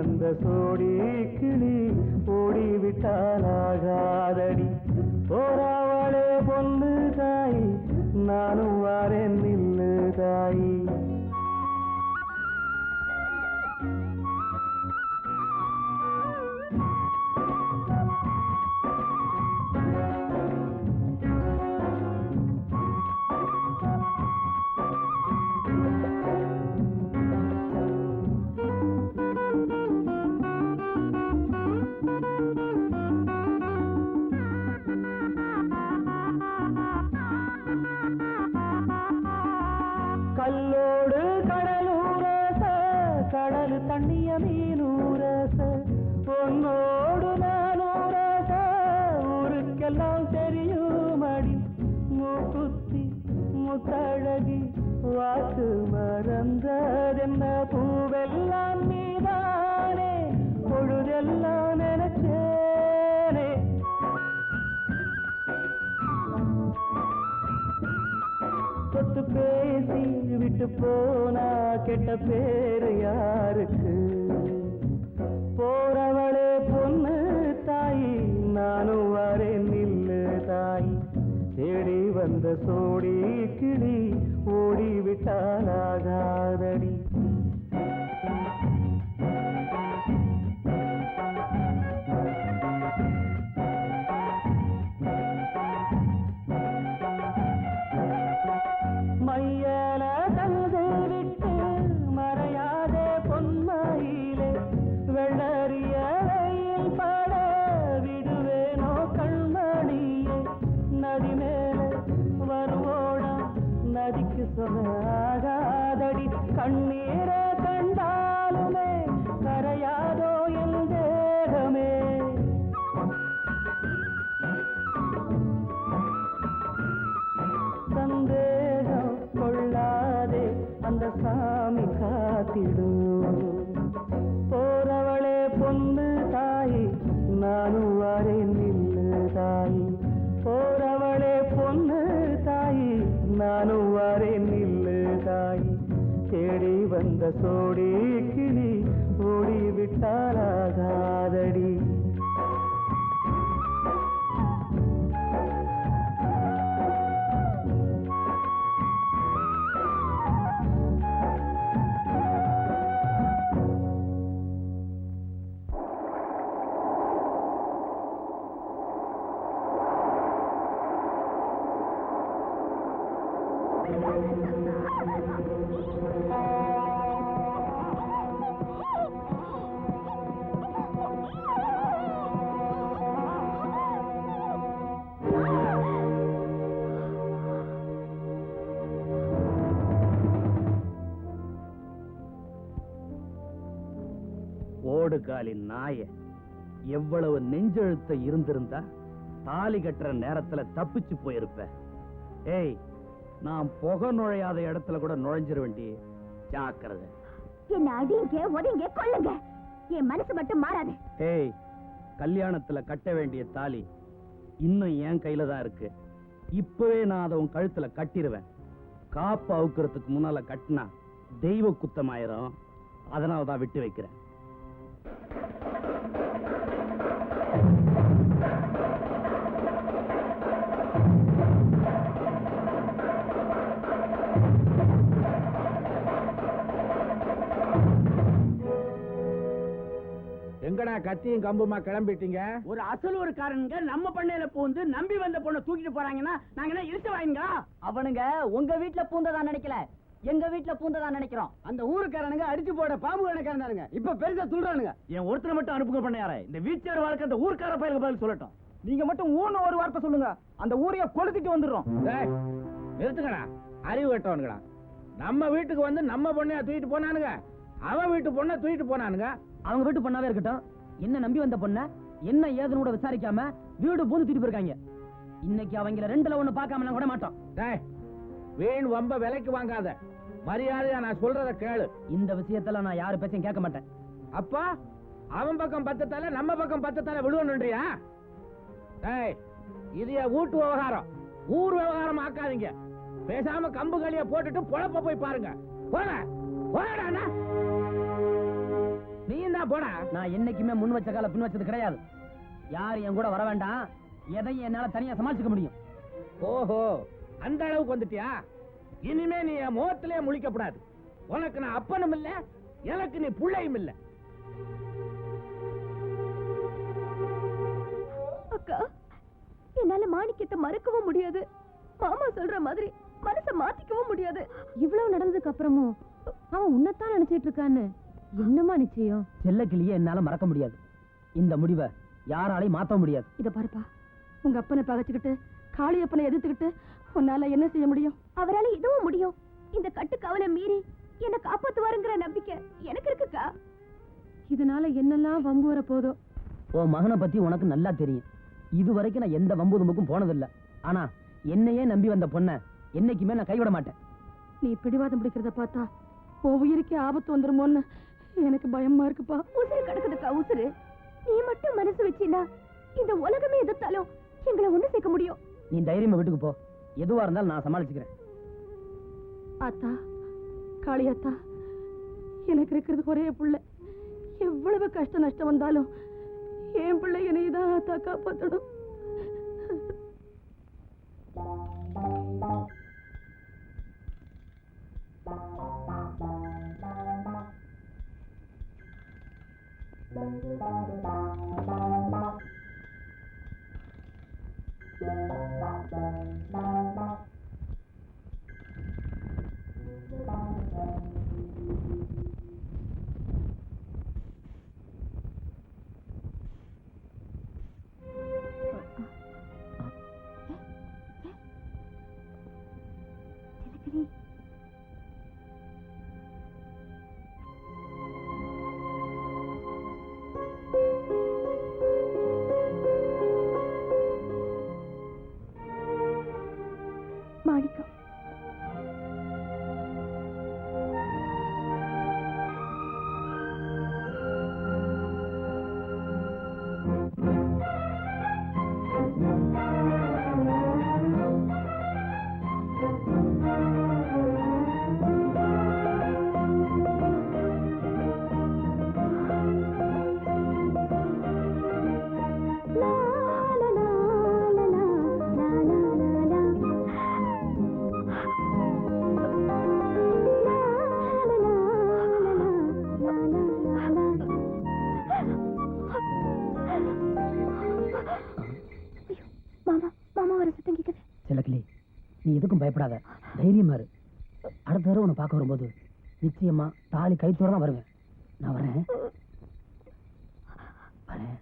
வந்த சோடி கிளி ஓடிவிட்டாலாகாதடி போராவளே பொண்ணு தாய் நானும் வாரேன் நில்லு தாயி கல்லோடு கடலூரச கடல் தண்ணிய மீனூரச பொன்னோடு நானூரச ஊருக்கெல்லாம் தெரியுமடி மூக்குத்தி முத்தழகி வாக்கு மறந்ததென்ன பூவெல்லாம் நீதானே பொழுதெல்லாம் நினைச்சேனே தொட்டு பேசி விட்டு போனா கெட்ட பேரு யாருக்கு போறவளே பொண்ணு தாயி நானும் வரேன் நில்லு தாயி தேடி வந்த சோடி கிளி ஓடிவிட்டாலாகாதடி மையல தந்து விட்டு மறையாதே பொன்மையிலே வெள்ளறிய வெயில் பட விடுவேனோ கண்மணியே நதி மேலே வருவோடா நதிக்கு சொல்லாகாதடி கண்ணீரை கண்டாலுமே கரையாதோ என் தேகமே சந்தேகம் கொள்ளாதே அந்த சாமி காத்திடும் போறவளே பொண்ணு தாயி நானும் வரேன் நில்லு தாயி போறவளே பொண்ணு தாயி நானும் வரேன் நில்லு தாயி தேடி வந்த சோடி கிளி ஓடிவிட்டாலாகாதடி ஓடுகாலின் நாய எவ்வளவு நெஞ்செழுத்த இருந்திருந்தா தாலி கட்டுற நேரத்துல தப்பிச்சு போயிருப்ப. ஏய், நான் புகை நுழையாத இடத்துல கூட நுழைஞ்சிட வேண்டி ஜாக்கிரதை. என்ன அடிங்க ஒதுங்க கொள்ளுங்க, என் மனசு மட்டும் மாறாது. ஏய், கல்யாணத்துல கட்ட வேண்டிய தாலி இன்னும் என் கையில தான் இருக்கு. இப்பவே நான் அதை உன் கழுத்துல கட்டிடுவேன். காப்பு அவுக்கிறதுக்கு முன்னால கட்டினா தெய்வ குத்தமாயிரும். அதனால தான் விட்டு வைக்கிறேன். எங்கடா கத்தியும் கம்புமா கிளம்பிட்டீங்க? ஒரு அசலூர்காரனுங்க நம்ம பண்ணையில பூந்து நம்பி வந்த பொண்ணை தூக்கிட்டு போறாங்கன்னா நாங்க என்ன இழுத்து வாங்க? அவனுங்க உங்க வீட்டுல பூந்ததா நினைக்கல, எங்க வீட்டுல பூந்ததா நினைக்கிறோம். அந்த ஊருக்காரனுங்க அடிச்சு போட பாம்பு கணக்காரங்க இப்ப பெருசா சொல்றானுங்க. என் ஒருத்தரை மட்டும் அனுப்புங்க பண்ணையாரே. இந்த வீச்சர் வாழ்க்கை அந்த ஊர்க்கார பயிலுக்கு பதில் சொல்லட்டும். நீங்க மட்டும் ஊன்னு ஒரு வார்த்தை சொல்லுங்க, அந்த ஊரைய கொளுத்திட்டு வந்துடுறோம். நிறுத்துக்கடா, அறிவு கட்டவனுங்களா. நம்ம வீட்டுக்கு வந்து நம்ம பொண்ணையா தூக்கிட்டு போனானுங்க, அவன் வீட்டு பொண்ணை தூக்கிட்டு போனானுங்க. அவங்க வீட்டு பொண்ணாவே இருக்கட்டும், என்ன நம்பி வந்த பொண்ண என்ன ஏதுன்னு கூட விசாரிக்காம வீடு பூந்து தூக்கிட்டு போயிருக்காங்க. இன்னைக்கு அவங்கள ரெண்டுல ஒண்ணு பார்க்காம நான் கூட மாட்டோம். வீண் வம்ப விலைக்கு வாங்காத, மரியாதையா நான் சொல்றத கேளு. இந்த விஷயத்துல நான் யாரு பேச்சையும் கேட்க மாட்டேன். அப்பா, அவன் பக்கம் 10 தலை, நம்ம பக்கம் 10 தலை விழுவணுன்றியா? இது வீட்டு விவகாரம், ஊர் விவகாரம் ஆக்காதீங்க. பேசாம கம்பு களிய போட்டுட்டு பொழப்ப போய் பாருங்க. போடா நீயும் தான் போடா. நான் என்னைக்குமே முன் வச்ச கால பின் வச்சது கிடையாது. யார் என் கூட வர வேண்டாம். எதையும் என்னால தனியா சமாளிச்சுக்க முடியும். ஓஹோ, அந்த அளவுக்கு வந்துட்டியா? இனிமே நீ என் முகத்திலே முழிக்கப்படாது. உனக்கு நான் அப்பனும் இல்ல, எனக்கு நீ புள்ளையும் இல்ல. அக்கா, என்னால மாணிக்கத்தை மறக்கவும் முடியாது. மாமா சொல்ற மாதிரி மனசை மாத்திக்கவும் முடியாது. இவ்வளவு நடந்ததுக்கு அப்புறமும் அவன் உன்னைத்தான் நினைச்சிட்டு இருக்கான்னு என்னமா நிச்சயம்? செல்லக்கிளியே என்னால மறக்க முடியாது. இந்த முடிவை யாராலையும் மாத்த முடியாது. இத பாருப்பா, உங்க அப்பனை பகைச்சுக்கிட்டு காளியப்பனை எதிர்த்துக்கிட்டு உன்னால என்ன செய்ய முடியும்? அவரால இதுவும் முடியும். இந்த கட்டுக்காவலை மீறி என்ன காப்பாத்துவாருங்கிற நம்பிக்கை எனக்கு இருக்குக்கா. இதனால என்னெல்லாம் வம்பு வர போதோ. உன் மகனை பத்தி உனக்கு நல்லா தெரியும். இது வரைக்கும் நான் எந்த வம்பு தும்புக்கும் போனதில்லை. ஆனா என்னையே நம்பி வந்த பொண்ணை என்னைக்குமே நான் கைவிட மாட்டேன். நீ பிடிவாதம் பிடிக்கிறத பார்த்தா உன் உயிருக்கே ஆபத்து வந்துருமோன்னு எனக்கு பயமா இருக்குப்பா. உசுறு கிடக்குதுக்கா உசுறு. நீ மட்டும் மனசு வச்சினா இந்த உலகமே எதிர்த்தாலும் எங்களை ஒண்ணு சேர்க்க முடியும். நீ தைரியமா வீட்டுக்கு போ. எதுவா இருந்தாலும் நான் சமாளிச்சுக்கிறேன். ஆத்தா, காளியாத்தா, எனக்கு இருக்கிறது ஒரே புள்ள. எவ்வளவு கஷ்ட நஷ்டம் வந்தாலும் என் பிள்ளை என்னை தான் ஆத்தா காப்பாத்தணும். மாணிக்கம், செல்லக்கிளி, நீ எதுக்கும் பயப்படாத. தைரியமா இரு. அடுத்த தடவை உன்னை பார்க்க வரும்போது நிச்சயமா தாலி கைத்தோட தான் வருவேன். நான் வரேன். வரேன்.